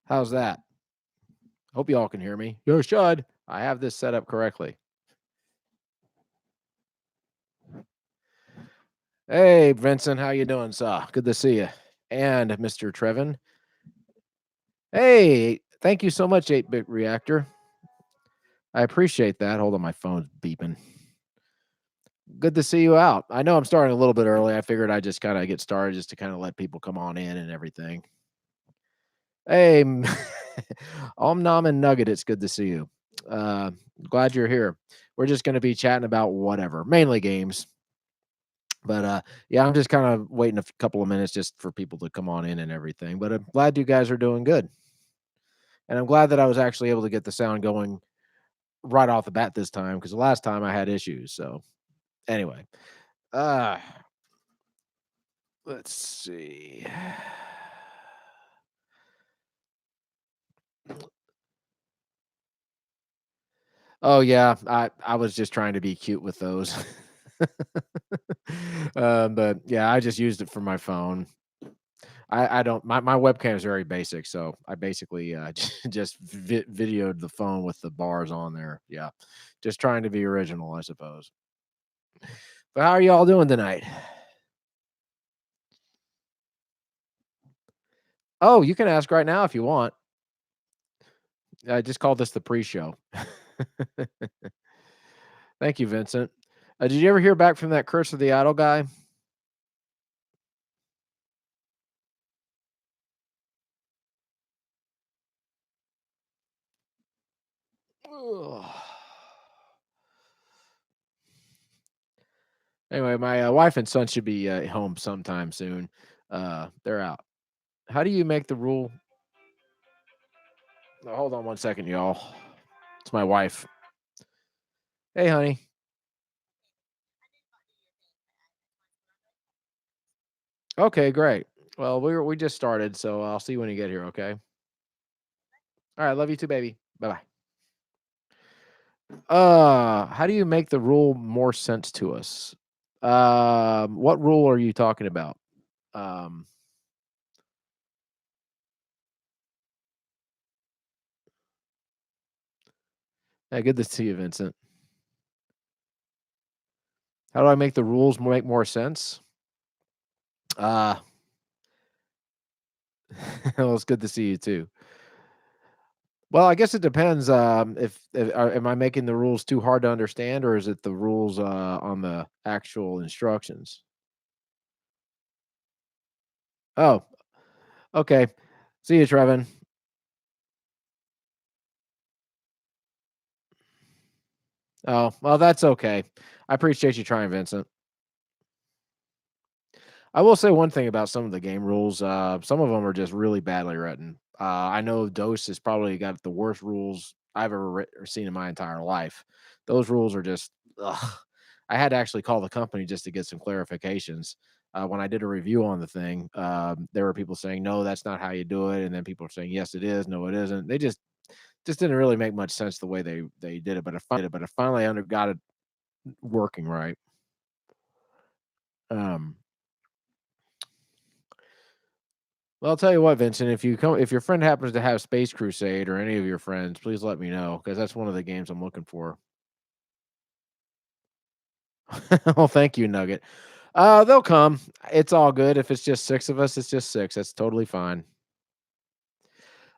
How's that? Hope you all can hear me. You should. I have this set up correctly. Hey, Vincent, how you doing, sir? Good to see you. And Mr. Trevin. Hey, thank you so much, 8-bit reactor. I appreciate that. Hold on, my phone's beeping. Good to see you out. I know I'm starting a little bit early. I figured I'd just kind of get started just to kind of let people come on in and everything. Hey, Om Nom and Nugget, it's good to see you. Uh, Glad you're here. We're just going to be chatting about whatever, mainly games. But, yeah, I'm just kinda waiting a couple of minutes just for people to come on in and everything, but I'm glad you guys are doing good, and I'm glad that I was actually able to get the sound going right off the bat this time because the last time I had issues, so anyway, uh, let's see. Oh, yeah, I was just trying to be cute with those. But, yeah, I just used it for my phone. I don't my webcam is very basic, so I basically, just videoed the phone with the bars on there, yeah. Just trying to be original, I suppose. But how are y'all doing tonight? Oh, you can ask right now if you want. I just call this the pre-show. Thank you, Vincent. Did you ever hear back from that Curse of the Idle guy? Ugh. Anyway, my, wife and son should be, home sometime soon. They're out. How do you make the rule hold on one second, y'all. It's my wife. "Hey, honey." "Okay, great. Well, we just started, so I'll see you when you get here, okay?" "Alright, love you too, baby. Bye-bye." How do you make the rule more sense to us? What rule are you talking about? Um, Hey, good to see you, Vincent. How do I make the rules make more sense? Uh, well, it's good to see you too. Well, I guess it depends, if am I making the rules too hard to understand, or is it the rules, on the actual instructions? Oh, okay. See you, Trevin. Oh, well, that's okay. I appreciate you trying, Vincent. I will say one thing about some of the game rules. Some of them are just really badly written. I know Dose has probably got the worst rules I've ever or seen in my entire life. Those rules are just. Ugh. I had to actually call the company just to get some clarifications. When I did a review on the thing, there were people saying, "No, that's not how you do it," and then people are saying, "Yes, it is. No, it isn't." They just didn't really make much sense the way they did it. But I finally under got it working right. Um, Well, I'll tell you what, Vincent, if your friend happens to have Space Crusade or any of your friends, please let me know because that's one of the games I'm looking for. Well, thank you, Nugget. They'll come. It's all good. If it's just 6 of us, it's just 6. That's totally fine.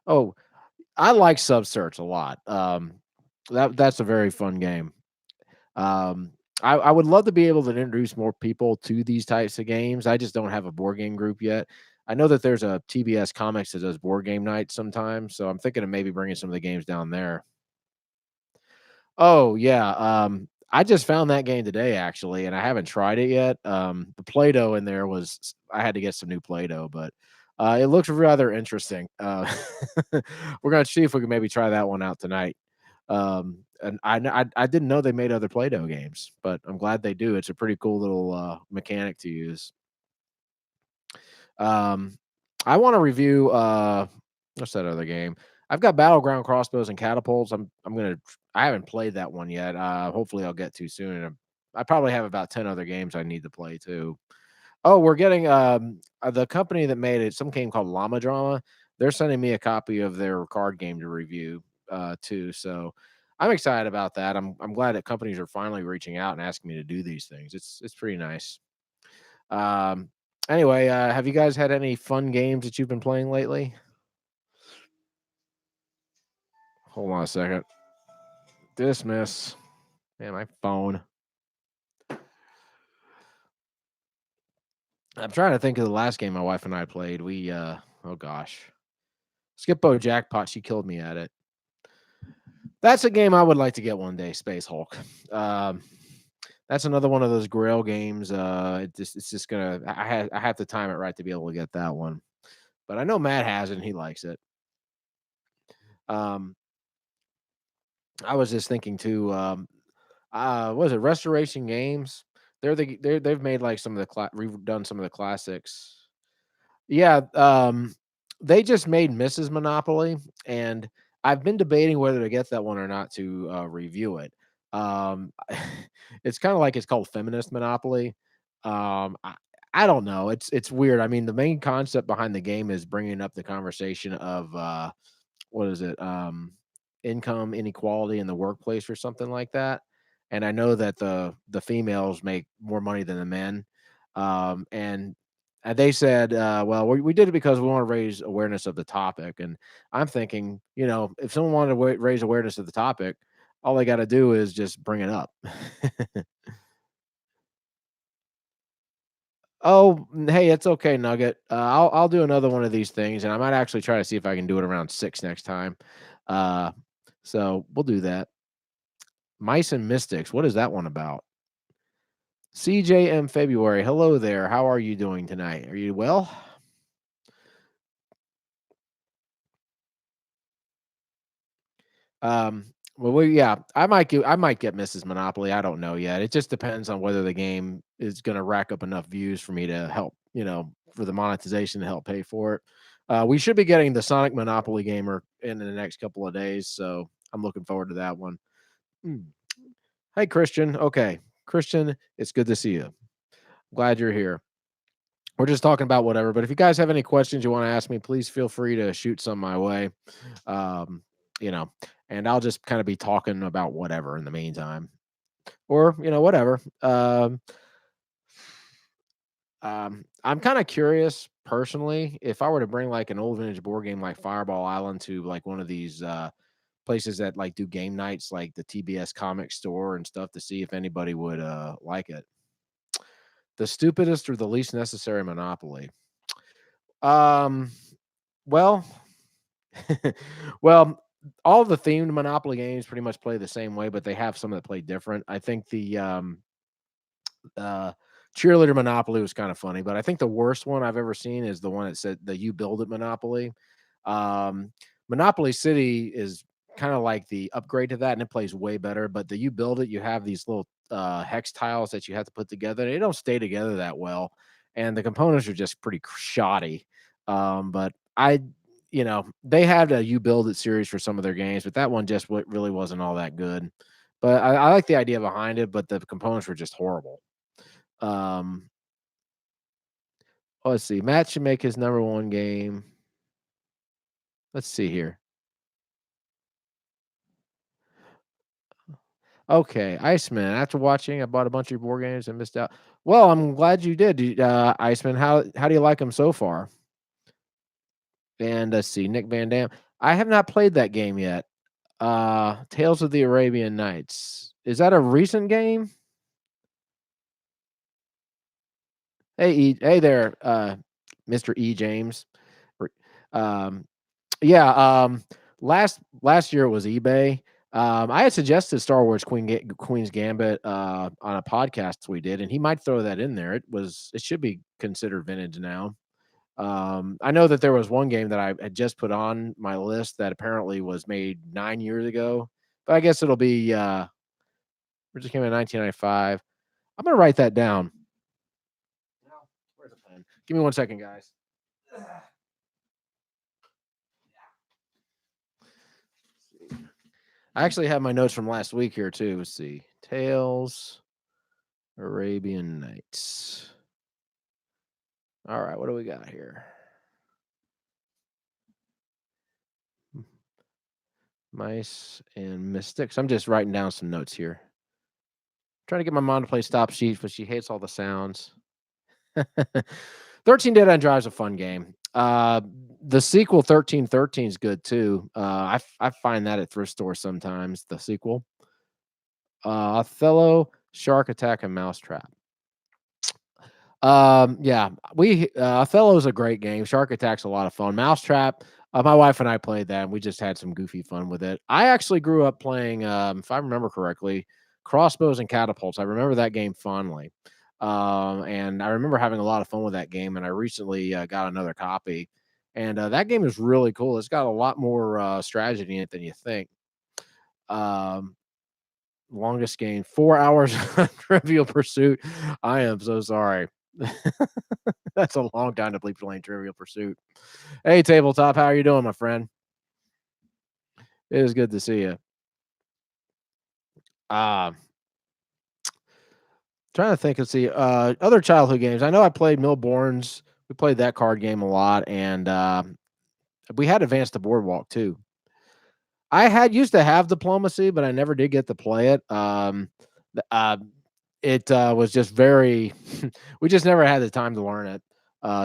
Oh, I like Subsearch a lot. That's a very fun game. Um, I would love to be able to introduce more people to these types of games. I just don't have a board game group yet. I know that there's a TBS Comics that does board game nights sometimes, so I'm thinking of maybe bringing some of the games down there. Oh, yeah, I just found that game today actually, and I haven't tried it yet. The Play-Doh in there was I had to get some new Play-Doh, but, it looks rather interesting. We're gonna see if we can maybe try that one out tonight. And I didn't know they made other Play-Doh games, but I'm glad they do. It's a pretty cool little, mechanic to use. Um, I wanna review, what's that other game? I've got Battleground Crossbows and Catapults. I haven't played that one yet. Hopefully I'll get to soon, and I probably have about 10 other games I need to play too. Oh, we're getting, the company that made it, some game called Llama Drama. they're sending me a copy of their card game to review too. So I'm excited about that. I'm glad that companies are finally reaching out and asking me to do these things. It's pretty nice. Um, anyway, have you guys had any fun games that you've been playing lately? Hold on a second. Dismiss. Man, my phone. I'm trying to think of the last game my wife and I played. We oh gosh. Skippo Jackpot, she killed me at it. That's a game I would like to get one day, Space Hulk. Um, that's another one of those Grail games. It's just gonna. I have to time it right to be able to get that one. But I know Matt has it and he likes it. Um, I was just thinking too. Was it Restoration Games? They've made like some of the redone some of the classics. Yeah, they just made Mrs. Monopoly, and I've been debating whether to get that one or not to review it. Um, it's kind of like it's called Feminist Monopoly. I don't know. It's weird. I mean, the main concept behind the game is bringing up the conversation of what is it? Income inequality in the workplace or something like that. And I know that the females make more money than the men. And they said, well, we did it because we want to raise awareness of the topic. And I'm thinking, if someone wanted to raise awareness of the topic, all they got to do is just bring it up. Oh, hey, it's okay, Nugget. I'll do another one of these things, and I might actually try to see if I can do it around 6 next time. Uh, so we'll do that. Mice and Mystics, what is that one about? CJM February, hello there. How are you doing tonight? Are you well? Um, yeah, I might get Mrs. Monopoly. I don't know yet. It just depends on whether the game is going to rack up enough views for me to help, for the monetization to help pay for it. We should be getting the Sonic Monopoly gamer in the next couple of days, so I'm looking forward to that one. Hmm. Hey, Christian. Okay, Christian, it's good to see you. Glad you're here. We're just talking about whatever, but if you guys have any questions you want to ask me, please feel free to shoot some my way. Um, you know, and I'll just kind of be talking about whatever in the meantime, or whatever. I'm kind of curious personally if I were to bring like an old vintage board game like Fireball Island to like one of these places that like do game nights, like the TBS comic store and stuff, to see if anybody would like it. The stupidest or the least necessary Monopoly. Um, well, well, all the themed Monopoly games pretty much play the same way, but they have some that play different. I think the uh, cheerleader Monopoly was kind of funny, but I think the worst one I've ever seen is the one that said the "You Build It" Monopoly. Um, Monopoly City is kind of like the upgrade to that, and it plays way better. But the "You Build It," you have these little hex tiles that you have to put together. They don't stay together that well, and the components are just pretty shoddy. But they had a "You Build It" series for some of their games, but that one just really wasn't all that good. But I like the idea behind it, but the components were just horrible. Um, let's see. Matt should make his number one game. Let's see here. Okay, Iceman. After watching, I bought a bunch of your board games and missed out. Well, I'm glad you did, Iceman. How do you like them so far? And let's see, Nick Van Dam. I have not played that game yet. Tales of the Arabian Nights. Is that a recent game? Hey there, Mr. E. James. Re- Um, Yeah, last year it was eBay. I had suggested Star Wars Queen's Gambit on a podcast we did, and he might throw that in there. It should be considered vintage now. I know that there was one game that I had just put on my list that apparently was made 9 years ago, but I guess it'll be it just came out in 1995. I'm gonna write that down. Well, where's the pen? Give me 1 second, guys. I actually have my notes from last week here too. Let's see. Tales Arabian Nights. All right, what do we got here? Mice and Mystics. I'm just writing down some notes here. Trying to get my mom to play Stop Sheets, but she hates all the sounds. 13 Dead End Drive is a fun game. The sequel 1313 is good too. I find that at thrift stores sometimes. The sequel, Othello, Shark Attack, and Mousetrap. Yeah, Othello's a great game. Shark Attack's a lot of fun. Mousetrap, my wife and I played that, and we just had some goofy fun with it. I actually grew up playing, if I remember correctly, Crossbows and Catapults. I remember that game fondly. And I remember having a lot of fun with that game, and I recently got another copy. And that game is really cool. It's got a lot more strategy in it than you think. Um, Longest game, 4 hours on Trivial Pursuit. I am so sorry. That's a long time to be playing Trivial Pursuit. Hey, Tabletop, how are you doing, my friend? It is good to see you. Trying to think and see other childhood games. I know I played Millborns. We played that card game a lot, and we had Advance the Boardwalk too. I had used to have Diplomacy, but I never did get to play it. The, it was just very. We just never had the time to learn it.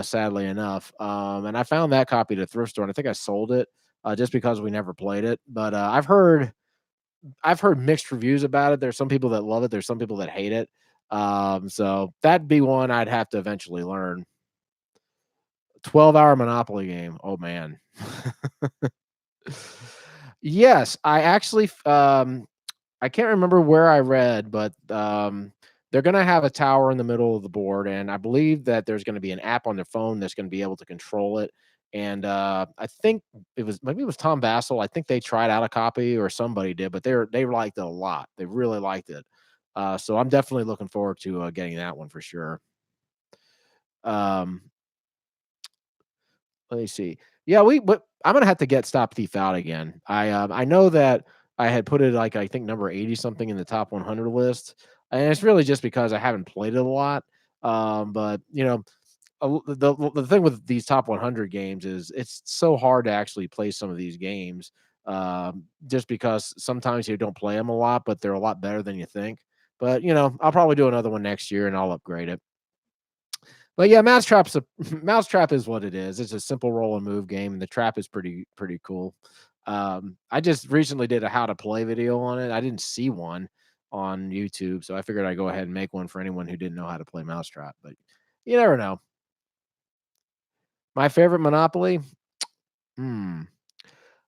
Sadly enough, and I found that copy at a thrift store, and I think I sold it just because we never played it. But I've heard mixed reviews about it. There's some people that love it. There's some people that hate it. So that'd be one I'd have to eventually learn. 12-hour Monopoly game. Oh man. Yes, I actually I can't remember where I read, but they're going to have a tower in the middle of the board, and I believe that there's going to be an app on their phone that's going to be able to control it. And I think maybe it was Tom Bassel. I think they tried out a copy or somebody did, but they liked it a lot. They really liked it. So I'm definitely looking forward to getting that one for sure. Um, Let me see. Yeah, but I'm gonna have to get Stop Thief out again. I know that I had put it like I think number 80 something in the top 100 list, and it's really just because I haven't played it a lot. But you know, the thing with these top 100 games is it's so hard to actually play some of these games, just because sometimes you don't play them a lot, but they're a lot better than you think. But you know, I'll probably do another one next year and I'll upgrade it. But yeah, Mousetrap is what it is. It's a simple roll and move game, and the trap is pretty cool. I just recently did a how to play video on it. I didn't see one on YouTube, so I figured I'd go ahead and make one for anyone who didn't know how to play Mousetrap. But you never know. My favorite Monopoly, hmm.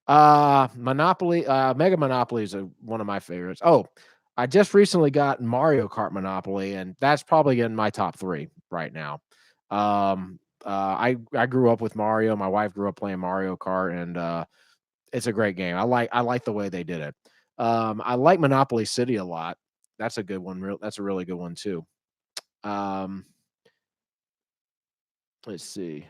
Monopoly, Mega Monopoly is one of my favorites. Oh, I just recently got Mario Kart Monopoly, and that's probably in my top 3 right now. I grew up with Mario. My wife grew up playing Mario Kart, and it's a great game. I like the way they did it. I like Monopoly City a lot. That's a good one. That's a really good one too. Um, let's see.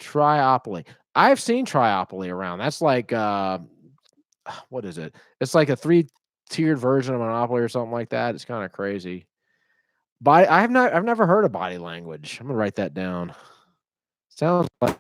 Triopoly. I've seen Triopoly around. That's like what is it? It's like a 3-tiered version of Monopoly or something like that. It's kind of crazy. I've never heard of Body Language. I'm gonna write that down. Sounds like